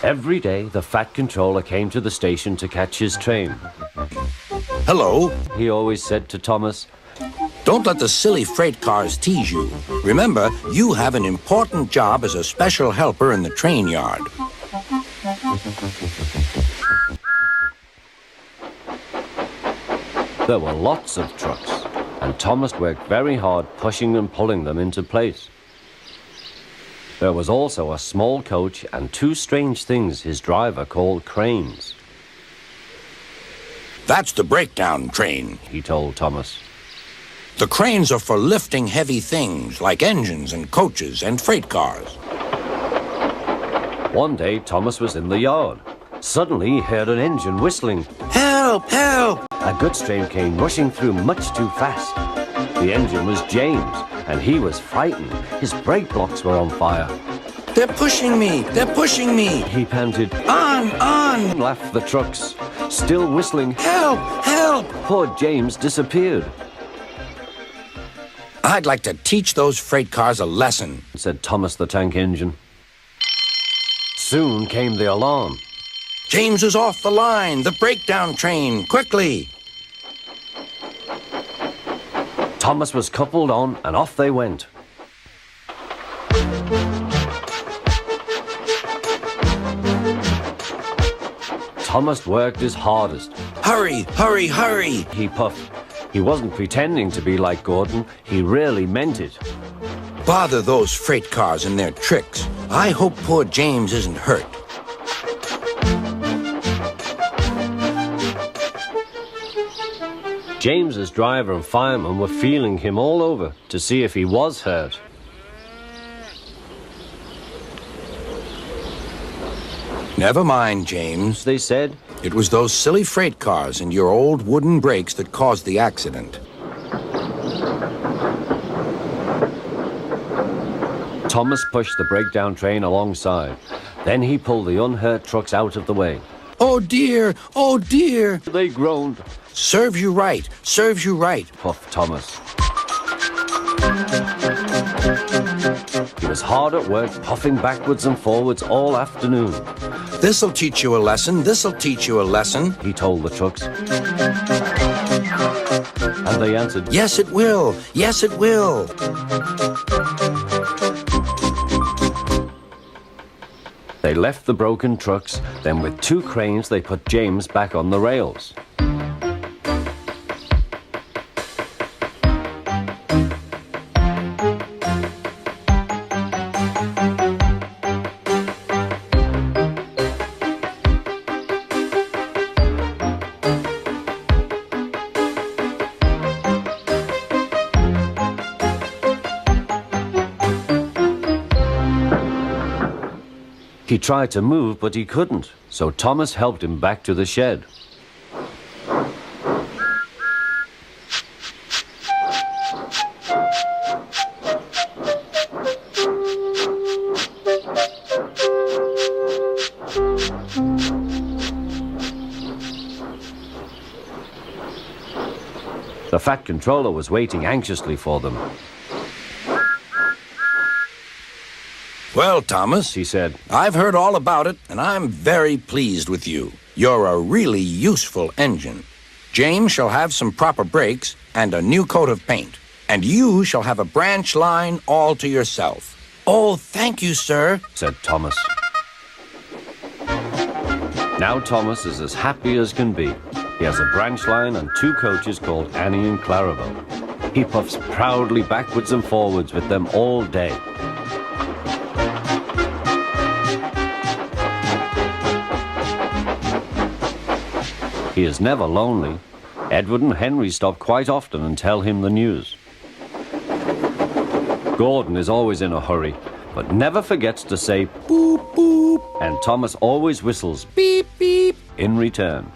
Every day, the Fat Controller came to the station to catch his train. Hello. He always said to Thomas, Don't let the silly freight cars tease you. Remember, you have an important job as a special helper in the train yard. There were lots of trucks, and Thomas worked very hard pushing and pulling them into place. There was also a small coach and two strange things his driver called cranes. That's the breakdown train, He told Thomas. The cranes are for lifting heavy things like engines and coaches and freight cars. One day, Thomas was in the yard. Suddenly, he heard an engine whistling. Help! Help! A goods train came rushing through much too fast. The engine was James, and he was frightened. His brake blocks were on fire. They're pushing me! They're pushing me! He panted. On! On! Laughed the trucks, still whistling. Help! Help! Poor James disappeared, I'd like to teach those freight cars a lesson, said Thomas the Tank Engine. Soon came the alarm. James is off the line! The breakdown train! Quickly! Thomas was coupled on, and off they went. Thomas worked his hardest. Hurry! Hurry! Hurry! He puffed. He wasn't pretending to be like Gordon. He really meant it. Bother those freight cars and their tricks. I hope poor James isn't hurt. James's driver and fireman were feeling him all over to see if he was hurt. Never mind, James, They said. It was those silly freight cars and your old wooden brakes that caused the accident. Thomas pushed the breakdown train alongside. Then he pulled the unhurt trucks out of the way. Oh dear! Oh dear! They groaned. Serves you right! Serves you right! Puffed Thomas. He was hard at work, puffing backwards and forwards all afternoon. This'll teach you a lesson. This'll teach you a lesson. He told the trucks. And they answered, Yes, it will. Yes, it will. They left the broken trucks. Then with two cranes, they put James back on the rails. He tried to move, but he couldn't, so Thomas helped him back to the shed. The Fat Controller was waiting anxiously for them. Well, Thomas, He said, I've heard all about it, and I'm very pleased with you. You're a really useful engine. James shall have some proper brakes and a new coat of paint. And you shall have a branch line all to yourself. Oh, thank you, sir, said Thomas. Now Thomas is as happy as can be. He has a branch line and two coaches called Annie and Clarabelle. He puffs proudly backwards and forwards with them all day. He is never lonely. Edward and Henry stop quite often and tell him the news. Gordon is always in a hurry, but never forgets to say boop, boop, and Thomas always whistles beep, beep in return.